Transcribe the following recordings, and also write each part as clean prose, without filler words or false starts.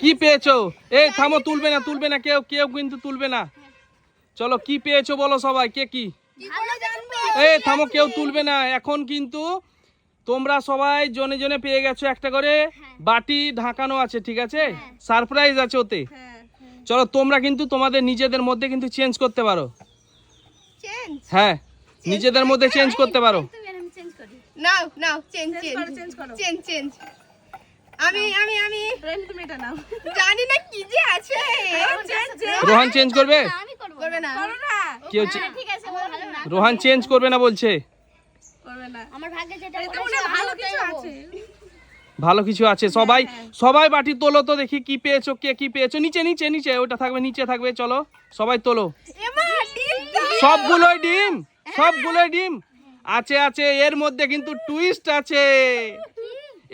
কি পেয়েছো? এই থামো, তুলবে না কেউ কিন্তু তুলবে না। চলো কি পেয়েছো বলো সবাই, কে কি? এই থামো, কেউ তুলবে না এখন কিন্তু। তোমরা সবাই জনে জনে পেয়ে গেছো একটা করে বাটি, ঢাকানো আছে, ঠিক আছে? সারপ্রাইজ আছে ওতে। চলো তোমরা কিন্তু তোমাদের নিজেদের মধ্যে কিন্তু চেঞ্জ করতে পারো। হ্যাঁ, নিজেদের মধ্যে চেঞ্জ করতে পারো। নাও নাও, চেঞ্জ। আমি তুমি এটা নাও। জানি না কি যে আছে। রোহান চেঞ্জ করবে? করবে না। কেউ রোহান চেঞ্জ করবে না বলছে। করবে না। আমার ভাগ্যে যেটা ভালো কিছু আছে। ভালো কিছু আছে। সবাই বাটি তোলো তো দেখি কি পেয়েছো, কে কি পেয়েছো। নিচে ওটা থাকবে, নিচে থাকবে। চলো সবাই তোলো। সবগুলোই ডিম আছে। এর মধ্যে কিন্তু টুইস্ট আছে।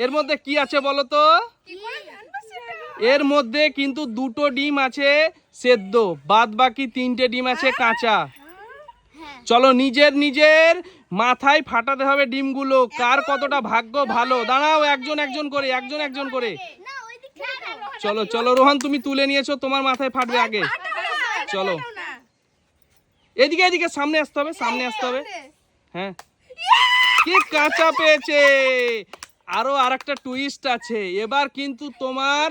এর মধ্যে কি আছে বলো তো? এর মধ্যে কিন্তু 2টো ডিম আছে সেদ্ধ, বাদ বাকি 3টে ডিম আছে কাঁচা। চলো নিজের মাথায় ফাটাতে হবে ডিমগুলো, কার কতটা ভাগ্য ভালো। দাঁড়াও, একজন করে। চলো রোহান, তুমি তুলে নিয়েছো, তোমার মাথায় ফাটবে আগে। চলো এদিকে সামনে আসতে হবে। হ্যাঁ, কি কাঁচা পেয়েছে। আরো আরেকটা টুইস্ট আছে এবার কিন্তু তোমার।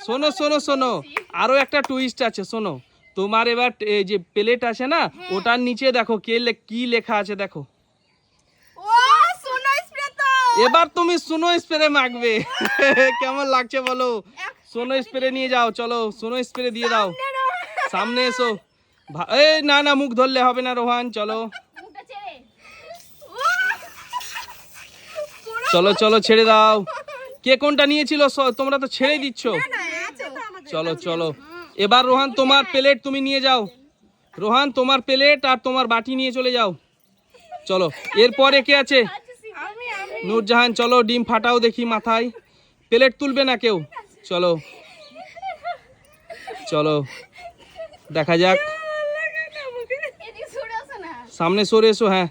শোনো, আরো একটা টুইস্ট আছে, শোনো। তোমার এবার এই যে প্লেট আছে না, ওটার নিচে দেখো কি লেখা আছে, দেখো। এবার তুমি সোনো স্প্রে মাখবে। কেমন লাগছে বলো? সোনো স্প্রে নিয়ে যাও, চলো সোনো স্প্রে দিয়ে দাও। সামনে এসো। এই না, মুখ ধরলে হবে না রোহান, চলো ছেড়ে দাও। কে কোনটা নিয়েছিল? তোমরা তো ছেড়ে দিচ্ছ। চলো এবার রোহান তোমার প্লেট তুমি নিয়ে যাও। রোহান তোমার প্লেট আর তোমার বাটি নিয়ে চলে যাও। চলো এরপরে কে আছে? নূরজাহান, চলো ডিম ফাটাও দেখি মাথায়। প্লেট তুলবে না কেউ। চলো দেখা যাক। সামনে সরে এসো। হ্যাঁ,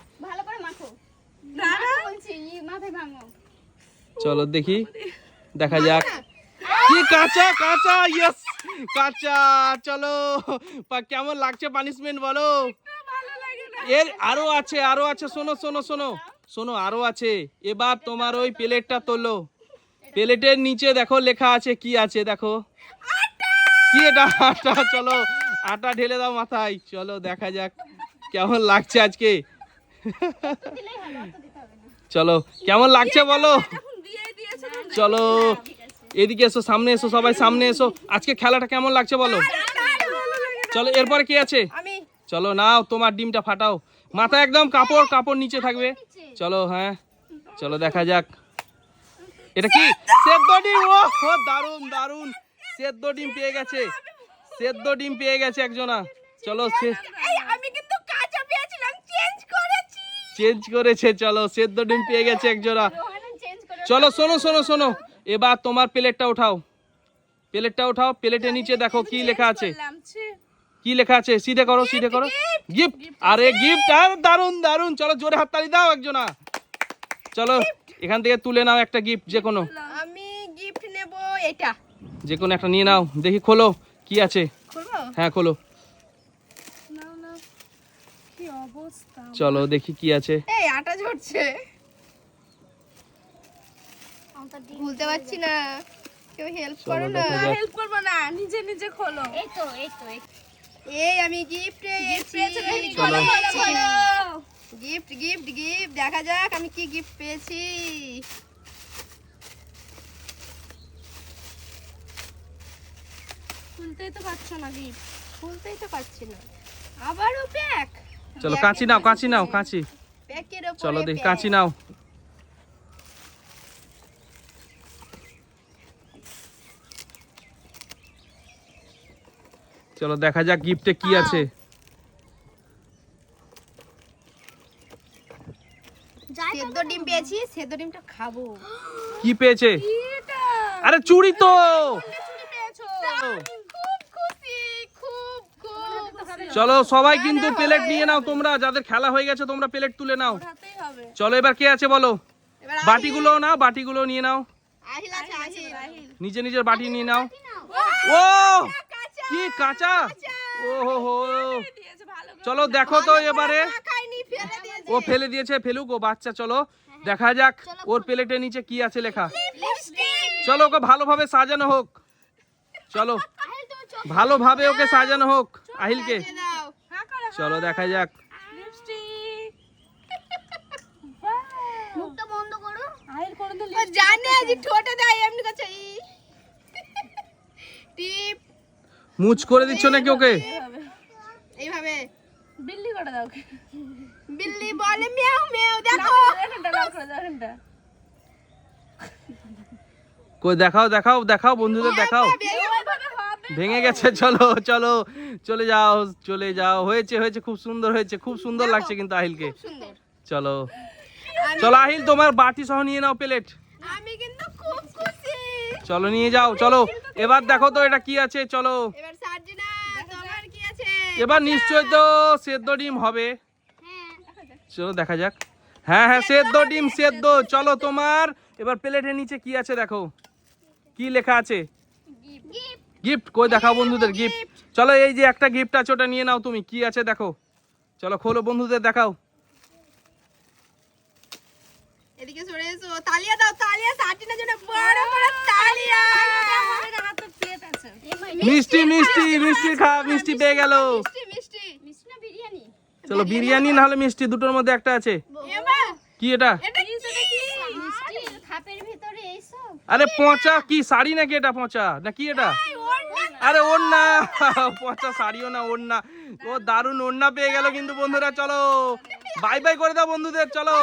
চলো দেখি, দেখা যাক। কি কাঁচা, ইয়েস কাঁচা। চলো কেমন লাগছে পানিশমেন্ট বলো? এর আরো আছে। শোনো আরো আছে। এবার তোমার ওই প্লেটটা তোলো। প্লেটের নিচে দেখো লেখা আছে, কি আছে দেখো। কি এটা? আটা। চলো আটা ঢেলে দাও মাথায়। চলো দেখা যাক কেমন লাগছে আজকে। চলো কেমন লাগছে বলো? চলো এদিকে এসো, সামনে এসো, সবাই সামনে এসো। আজকে খেলাটা কেমন লাগছে বলো? চলো এরপরে কি আছে? চলো নাও তোমার ডিমটা ফাটাও। মাথায় একদম কাপড় নিচে থাকবে। চলো, হ্যাঁ চলো দেখা যাক। এটা কি? সেদ্ধ ডিম। ও দারুন। সেদ্ধ ডিম পেয়ে গেছে একজনা। চলো চেঞ্জ করেছে। চলো সেদ্ধ ডিম পেয়ে গেছে একজনা। চলো শোনো, এবার তোমার প্লেটটা উঠাও। প্লেটের নিচে দেখো কি লেখা আছে। সিধে করো। গিফট। আরে গিফট, আর দারুন। চলো জোরে হাততালি দাও একজনা। চলো এখান থেকে তুলে নাও একটা গিফট, যে কোনো। আমি গিফট নেব এটা। যে কোনো একটা নিয়ে নাও, দেখি খোলো কি আছে। হ্যাঁ খোলো। কি অবস্থা। চলো দেখি কি আছে। এই আটা ঝরছে, খুলতে পারছি না, কেউ হেল্প করো না। হেল্প করব না, নিজে খোলো। এই তো এই আমি গিফট পেয়েছি। গিফট দেখা যাক আমি কি গিফট পেয়েছি। খুলতেই তো পারছি না। আবারও প্যাক। চলো কাঁচি নাও। প্যাকের উপরে চলো দেখি কাঁচি নাও। চলো দেখা যাক গিফটে কি আছে। সেদ্ধ ডিম পেয়েছি, সেদ্ধ ডিমটা খাবো। কি পেয়েছে? আরে চুড়ি তো। চলো সবাই কিন্তু প্লেট নিয়ে নাও। তোমরা যাদের খেলা হয়ে গেছে তোমরা প্লেট তুলে নাও। চলো এবার কে আছে বলো? বাটিগুলো নিয়ে নাও। আহিল আছে আহিল নিচে নিজের বাটি নিয়ে নাও। ও কি কাঁচা, ও হো হো। চলো দেখো তো এবারে, খাইনি ফেলে দিয়েছে ও ফেলে দিয়েছে, ফেলুক, ও বাচ্চা। চলো দেখা যাক ওর প্লেটের নিচে কি আছে লেখা। লিপস্টিক চলো ওকে ভালোভাবে সাজানো হোক, চলো ভালোভাবে ওকে সাজানো হোক আহিলকে। দাও চলো দেখা যাক। মুখটা বন্ধ করো ও জানে যে ঠোঁটে দেয় এমনি কাছে টিপ মুচ করে দিচ্ছ নাকি ওকে? এইভাবে বিল্লি করে দাও। বিল্লি বলে মিয়াও মিয়াও দেখো কই দেখাও দেখাও দেখাও বন্ধুদের দেখাও। ভেঙে গেছে। চলো চলো চলে যাও চলে যাও। হয়েছে হয়েছে, খুব সুন্দর হয়েছে, খুব সুন্দর লাগছে কিন্তু আহিলকে। সুন্দর চলো চলো আহিল, তোমার বাটি সহ নিয়ে নাও প্লেট। আমি কিন্তু খুব খুশি। চলো নিয়ে যাও। চলো এবার দেখো তো এটা কি আছে। চলো এবার সার্জিনা তোমার কি আছে? এবার নিশ্চয়ই তো সেদ্ধ ডিম হবে। চলো দেখা যাক। হ্যাঁ হ্যাঁ সেদ্ধ ডিম, সেদ্ধ। চলো তোমার এবার প্লেটের নিচে কি আছে দেখো, কি লেখা আছে। গিফট কই দেখাও বন্ধুদের গিফট। চলো এই যে একটা গিফট আছে, ওটা নিয়ে নাও তুমি। কি আছে দেখো, চলো খোলো বন্ধুদের দেখাও। এদিকে সরে এসো, তালিয়া দাও, তালিয়া সার্জিনার জন্য বড় বড় তালিয়া। মিষ্টি মিষ্টি মিষ্টি খা, মিষ্টি পেয়ে গেল। মিষ্টি মিষ্টি মিষ্টি না বিরিয়ানি? চলো বিরিয়ানি না হলে মিষ্টি, দুটোর মধ্যে একটা আছে। এমা কি এটা? এটা কি মিষ্টি খাপের ভিতরে এইসব। আরে পচা কি শাড়ি নাকি এটা? পচা না কি এটা? আরে ওড়না। পচা শাড়িও না, ওড়না। ও দারুণ ওড়না পেয়ে গেল কিন্তু বন্ধুরা। চলো বাই বাই করে দাও বন্ধুদের। চলো।